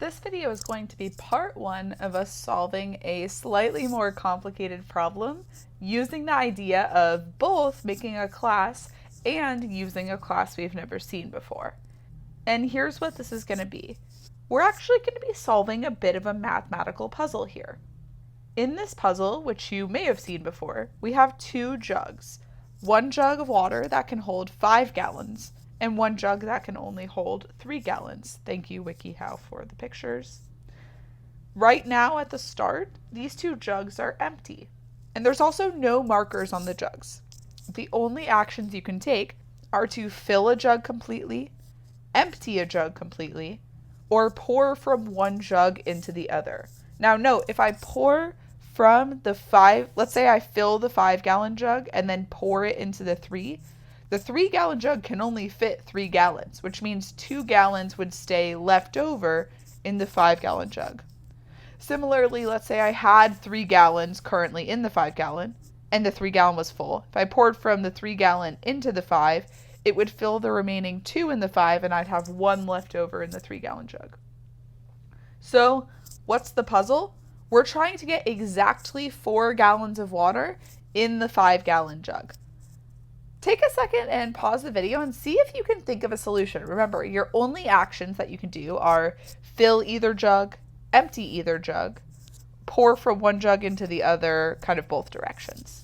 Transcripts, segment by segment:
This video is going to be part one of us solving a slightly more complicated problem using the idea of both making a class and using a class we've never seen before. And here's what this is going to be. We're actually going to be solving a bit of a mathematical puzzle here. In this puzzle, which you may have seen before, we have two jugs. One jug of water that can hold 5 gallons, and one jug that can only hold 3 gallons. Thank you, WikiHow, for the pictures. Right now at the start, these two jugs are empty, and there's also no markers on the jugs. The only actions you can take are to fill a jug completely, empty a jug completely, or pour from one jug into the other. Now note, if I pour from let's say I fill the 5-gallon jug and then pour it into the 3-gallon jug can only fit 3 gallons, which means 2 gallons would stay left over in the 5-gallon jug. Similarly, let's say I had 3 gallons currently in the 5-gallon and the 3-gallon was full. If I poured from the 3-gallon into the 5, it would fill the remaining 2 in the 5 and I'd have 1 left over in the 3-gallon jug. So what's the puzzle? We're trying to get exactly 4 gallons of water in the 5-gallon jug. Take a second and pause the video and see if you can think of a solution. Remember, your only actions that you can do are fill either jug, empty either jug, pour from one jug into the other, kind of both directions.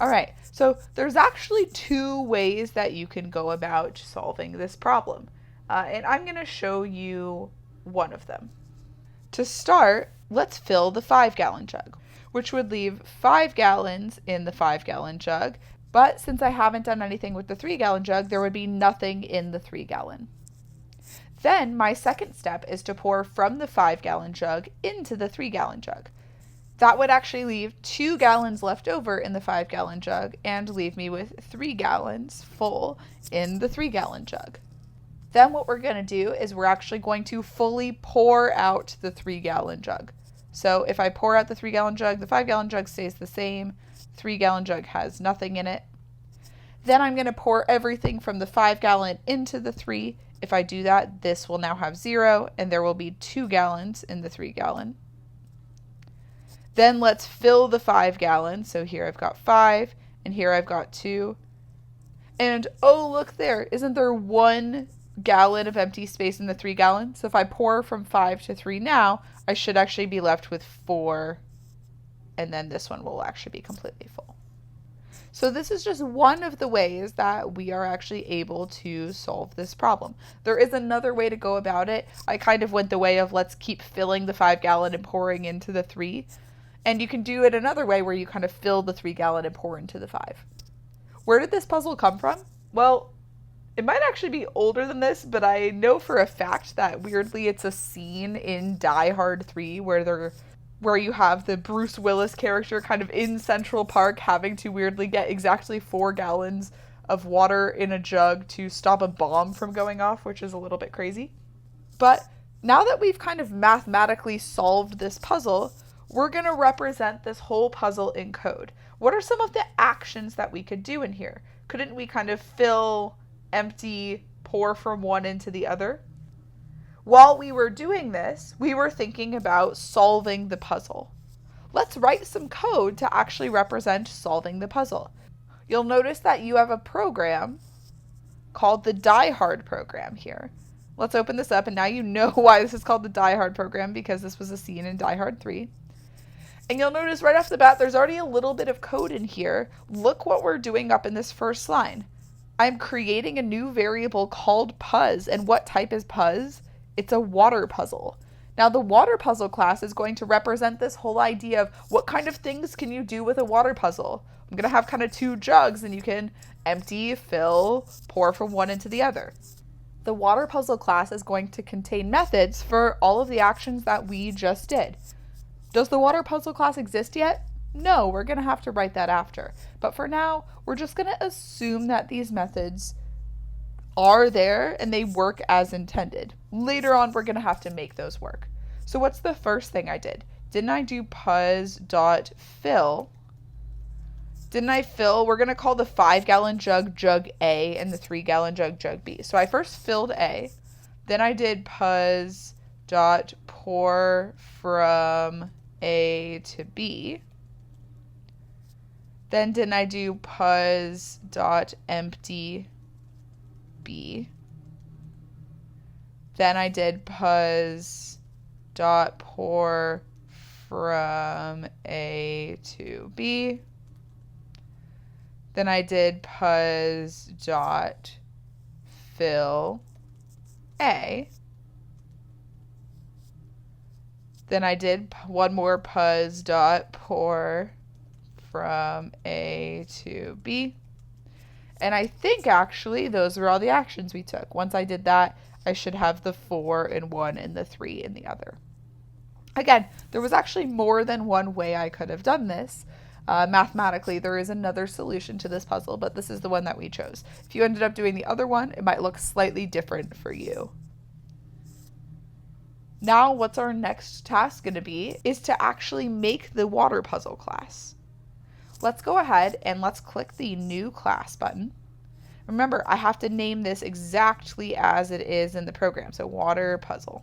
All right, so there's actually 2 ways that you can go about solving this problem. And I'm going to show you one of them. To start, let's fill the 5-gallon jug, which would leave 5 gallons in the 5-gallon jug. But since I haven't done anything with the 3-gallon jug, there would be nothing in the 3-gallon. Then my second step is to pour from the 5-gallon jug into the 3-gallon jug. That would actually leave 2 gallons left over in the 5-gallon jug and leave me with 3 gallons full in the 3-gallon jug. Then what we're going to do is we're actually going to fully pour out the 3-gallon jug. So if I pour out the 3-gallon jug, the 5-gallon jug stays the same. 3-gallon jug has nothing in it. Then I'm going to pour everything from the 5-gallon into the 3. If I do that, this will now have 0, and there will be 2 gallons in the 3-gallon. Then let's fill the 5 gallons. So here I've got 5, and here I've got 2. And oh, look there. Isn't there 1 gallon of empty space in the 3-gallon? So if I pour from 5 to 3 now, I should actually be left with 4, and then this one will actually be completely full. So this is just one of the ways that we are actually able to solve this problem. There is another way to go about it. I kind of went the way of let's keep filling the 5-gallon and pouring into the 3. And you can do it another way where you kind of fill the 3-gallon and pour into the 5. Where did this puzzle come from? Well, it might actually be older than this, but I know for a fact that weirdly it's a scene in DieHard 3 where you have the Bruce Willis character kind of in Central Park having to weirdly get exactly 4 gallons of water in a jug to stop a bomb from going off, which is a little bit crazy. But now that we've kind of mathematically solved this puzzle, we're going to represent this whole puzzle in code. What are some of the actions that we could do in here? Couldn't we kind of fill, empty, pour from one into the other? While we were doing this, we were thinking about solving the puzzle. Let's write some code to actually represent solving the puzzle. You'll notice that you have a program called the DieHard program here. Let's open this up, and now you know why this is called the DieHard program, because this was a scene in DieHard 3. And you'll notice right off the bat, there's already a little bit of code in here. Look what we're doing up in this first line. I'm creating a new variable called Puzz. And what type is Puzz? It's a WaterPuzzle. Now the WaterPuzzle class is going to represent this whole idea of what kind of things can you do with a WaterPuzzle. I'm going to have kind of 2 jugs, and you can empty, fill, pour from one into the other. The WaterPuzzle class is going to contain methods for all of the actions that we just did. Does the WaterPuzzle class exist yet? No, we're going to have to write that after. But for now, we're just going to assume that these methods are there and they work as intended. Later on, we're going to have to make those work. So what's the first thing I did? Didn't I do puzz.fill? Didn't I fill? We're going to call the 5-gallon jug, jug A, and the 3-gallon jug, jug B. So I first filled A. Then I did puzz dot pour from A to B. Then didn't I do puzz dot empty B? Then I did puzz dot pour from A to B. Then I did puzz dot fill A. Then I did one more puzz dot pour from A to B. And I think actually those were all the actions we took. Once I did that, I should have the 4 in one and the 3 in the other. Again, there was actually more than one way I could have done this. Mathematically, there is another solution to this puzzle, but this is the one that we chose. If you ended up doing the other one, it might look slightly different for you. Now, what's our next task going to be is to actually make the WaterPuzzle class. Let's go ahead and let's click the new class button. Remember, I have to name this exactly as it is in the program, so WaterPuzzle.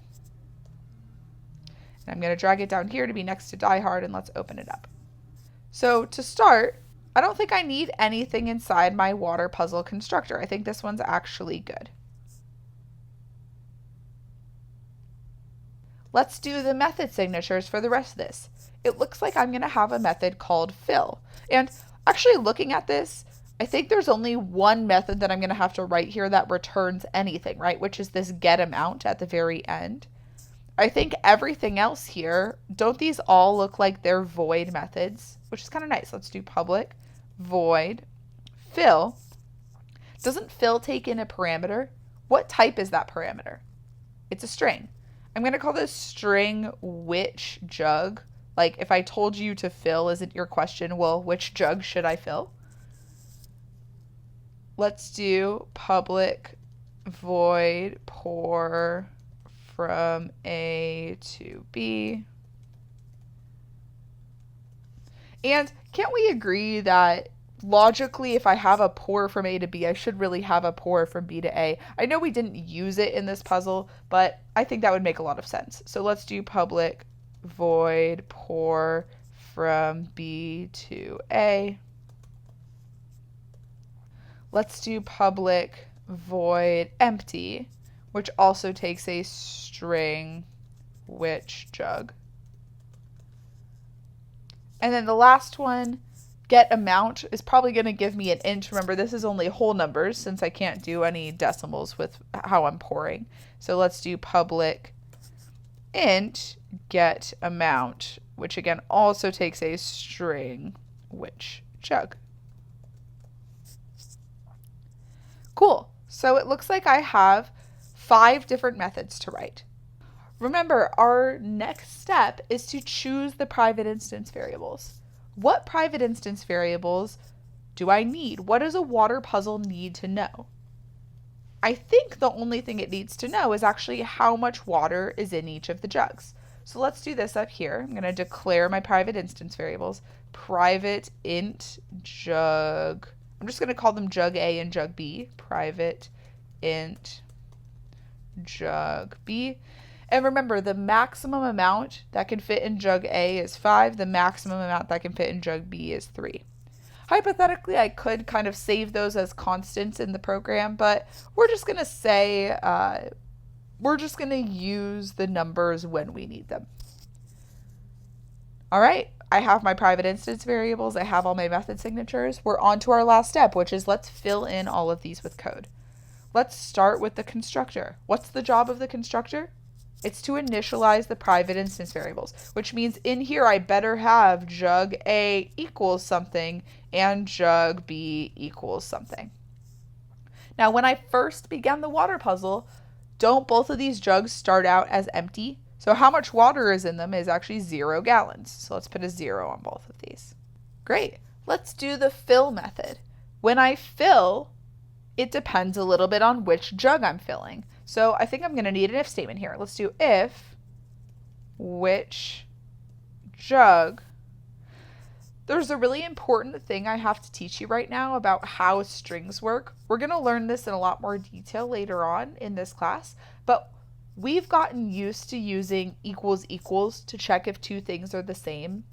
And I'm going to drag it down here to be next to DieHard, and let's open it up. So to start, I don't think I need anything inside my WaterPuzzle constructor. I think this one's actually good. Let's do the method signatures for the rest of this. It looks like I'm going to have a method called fill. And actually looking at this, I think there's only one method that I'm going to have to write here that returns anything, right? Which is this get amount at the very end. I think everything else here, don't these all look like they're void methods? Which is kind of nice. Let's do public void fill. Doesn't fill take in a parameter? What type is that parameter? It's a string. I'm going to call this string which jug. Like if I told you to fill, isn't your question, well, which jug should I fill? Let's do public void pour from A to B. And can't we agree that logically, if I have a pour from A to B, I should really have a pour from B to A? I know we didn't use it in this puzzle, but I think that would make a lot of sense. So let's do public void pour from B to A. Let's do public void empty, which also takes a string which jug. And then the last one, get amount, is probably going to give me an int. Remember, this is only whole numbers since I can't do any decimals with how I'm pouring. So let's do public int get amount, which again also takes a string which jug. Cool. So it looks like I have 5 different methods to write. Remember, our next step is to choose the private instance variables. What private instance variables do I need? What does a WaterPuzzle need to know? I think the only thing it needs to know is actually how much water is in each of the jugs. So let's do this up here. I'm going to declare my private instance variables. Private int jug. I'm just going to call them jug A and jug B. Private int jug B. And remember, the maximum amount that can fit in jug A is 5. The maximum amount that can fit in jug B is 3. Hypothetically, I could kind of save those as constants in the program, but we're just going to say, we're just going to use the numbers when we need them. All right, I have my private instance variables. I have all my method signatures. We're on to our last step, which is let's fill in all of these with code. Let's start with the constructor. What's the job of the constructor? It's to initialize the private instance variables, which means in here I better have jug A equals something and jug B equals something. Now, when I first began the WaterPuzzle, don't both of these jugs start out as empty? So how much water is in them is actually 0 gallons. So let's put a 0 on both of these. Great. Let's do the fill method. When I fill, it depends a little bit on which jug I'm filling. So I think I'm going to need an if statement here. Let's do if which jug. There's a really important thing I have to teach you right now about how strings work. We're going to learn this in a lot more detail later on in this class, but we've gotten used to using equals equals to check if two things are the same.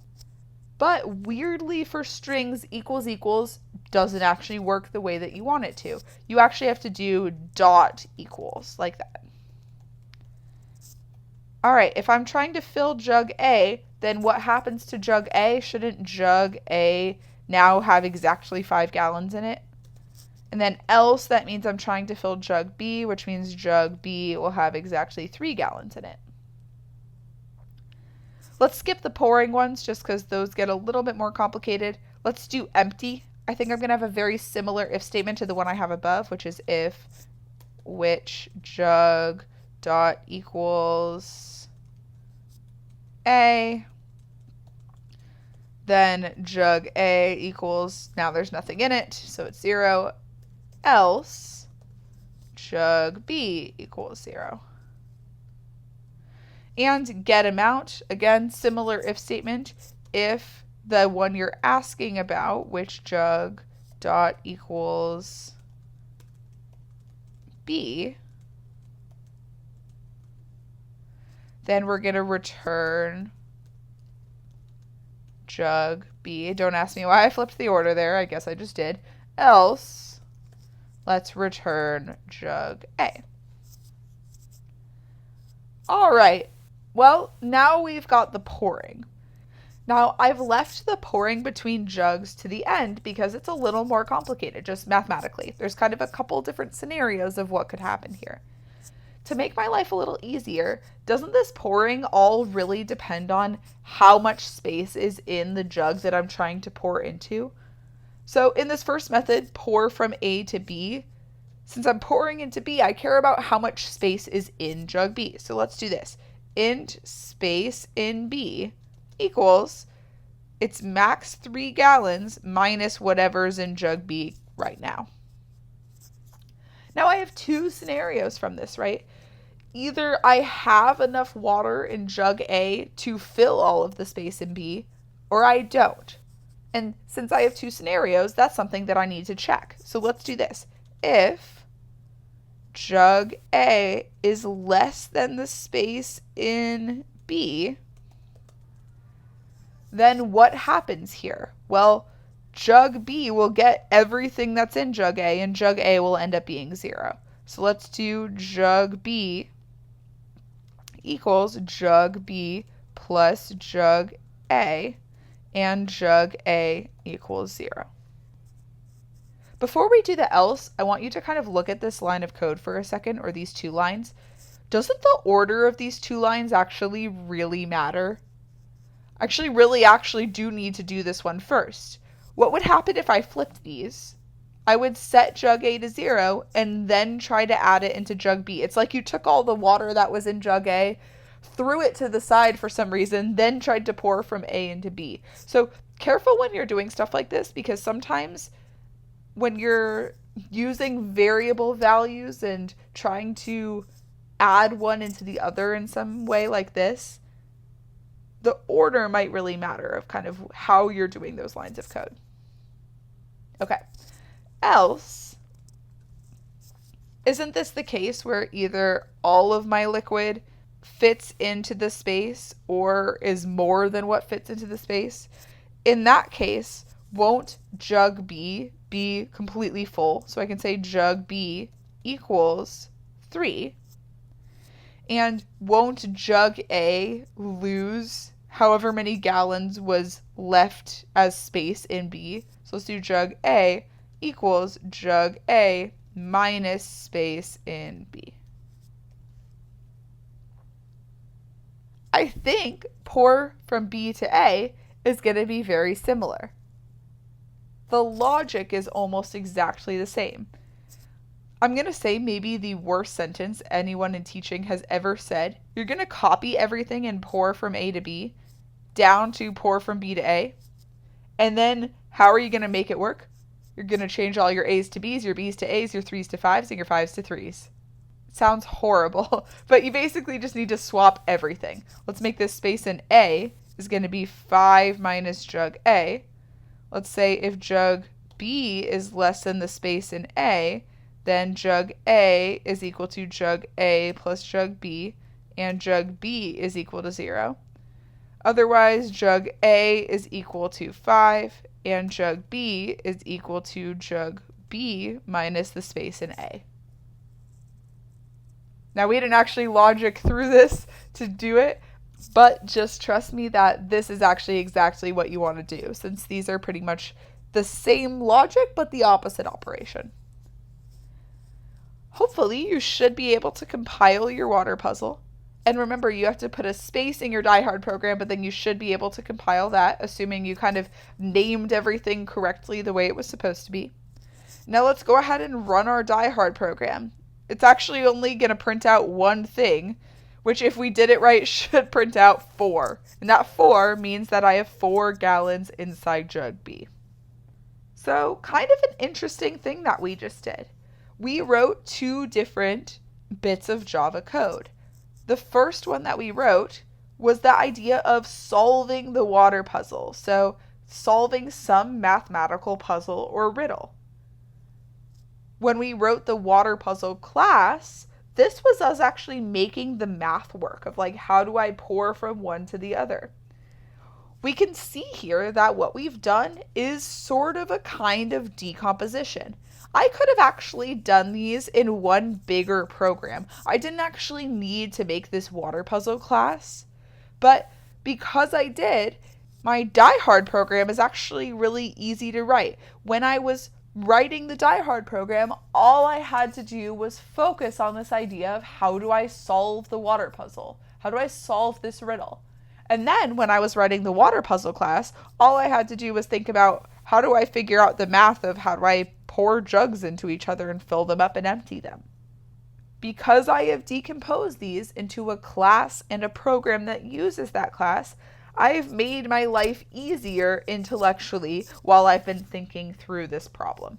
But weirdly for strings, equals equals doesn't actually work the way that you want it to. You actually have to do dot equals like that. All right, if I'm trying to fill jug A, then what happens to jug A? Shouldn't jug A now have exactly 5 gallons in it? And then else, that means I'm trying to fill jug B, which means jug B will have exactly 3 gallons in it. Let's skip the pouring ones just because those get a little bit more complicated. Let's do empty. I think I'm going to have a very similar if statement to the one I have above, which is if which jug dot equals A, then jug A equals, now there's nothing in it, so it's 0, else jug B equals 0. And get amount, again, similar if statement. If the one you're asking about, which jug dot equals B, then we're going to return jug B. Don't ask me why I flipped the order there. I guess I just did. Else, let's return jug A. All right. Well, now we've got the pouring. Now, I've left the pouring between jugs to the end because it's a little more complicated, just mathematically. There's kind of a couple different scenarios of what could happen here. To make my life a little easier, doesn't this pouring all really depend on how much space is in the jug that I'm trying to pour into? So in this first method, pour from A to B, since I'm pouring into B, I care about how much space is in jug B. So let's do this. Int space in B equals, it's max 3 gallons minus whatever's in jug B right now. Now I have two scenarios from this, right? Either I have enough water in jug A to fill all of the space in B, or I don't. And since I have two scenarios, that's something that I need to check. So let's do this. If jug A is less than the space in B, then what happens here? Well, jug B will get everything that's in jug A, and jug A will end up being 0. So let's do jug B equals jug B plus jug A, and jug A equals 0. Before we do the else, I want you to kind of look at this line of code for a second, or these two lines. Doesn't the order of these two lines actually really matter? I actually do need to do this one first. What would happen if I flipped these? I would set jug A to 0 and then try to add it into jug B. It's like you took all the water that was in jug A, threw it to the side for some reason, then tried to pour from A into B. So careful when you're doing stuff like this, because sometimes when you're using variable values and trying to add one into the other in some way like this, the order might really matter of kind of how you're doing those lines of code. Okay. Else, isn't this the case where either all of my liquid fits into the space or is more than what fits into the space? In that case, won't jug B be completely full? So I can say jug B equals 3. And won't jug A lose however many gallons was left as space in B? So let's do jug A equals jug A minus space in B. I think pour from B to A is going to be very similar. The logic is almost exactly the same. I'm going to say maybe the worst sentence anyone in teaching has ever said. You're going to copy everything and pour from A to B down to pour from B to A. And then how are you going to make it work? You're going to change all your A's to B's, your B's to A's, your 3's to 5's, and your 5's to 3's. Sounds horrible, but you basically just need to swap everything. Let's make this space in A is going to be 5 minus jug A. Let's say if jug B is less than the space in A, then jug A is equal to jug A plus jug B, and jug B is equal to 0. Otherwise, jug A is equal to 5, and jug B is equal to jug B minus the space in A. Now, we didn't actually logic through this to do it, but just trust me that this is actually exactly what you want to do, since these are pretty much the same logic, but the opposite operation. Hopefully, you should be able to compile your water puzzle. And remember, you have to put a space in your DieHard program, but then you should be able to compile that, assuming you kind of named everything correctly the way it was supposed to be. Now let's go ahead and run our DieHard program. It's actually only going to print out one thing, which if we did it right should print out 4. And that 4 means that I have 4 gallons inside jug B. So kind of an interesting thing that we just did. We wrote 2 different bits of Java code. The first one that we wrote was the idea of solving the water puzzle. So solving some mathematical puzzle or riddle. When we wrote the water puzzle class, this was us actually making the math work of like, how do I pour from one to the other? We can see here that what we've done is sort of a kind of decomposition. I could have actually done these in one bigger program. I didn't actually need to make this water puzzle class, but because I did, my DieHard program is actually really easy to write. When I was writing the DieHard program, all I had to do was focus on this idea of how do I solve the water puzzle? How do I solve this riddle? And then when I was writing the water puzzle class, all I had to do was think about how do I figure out the math of how do I pour jugs into each other and fill them up and empty them. Because I have decomposed these into a class and a program that uses that class, I've made my life easier intellectually while I've been thinking through this problem.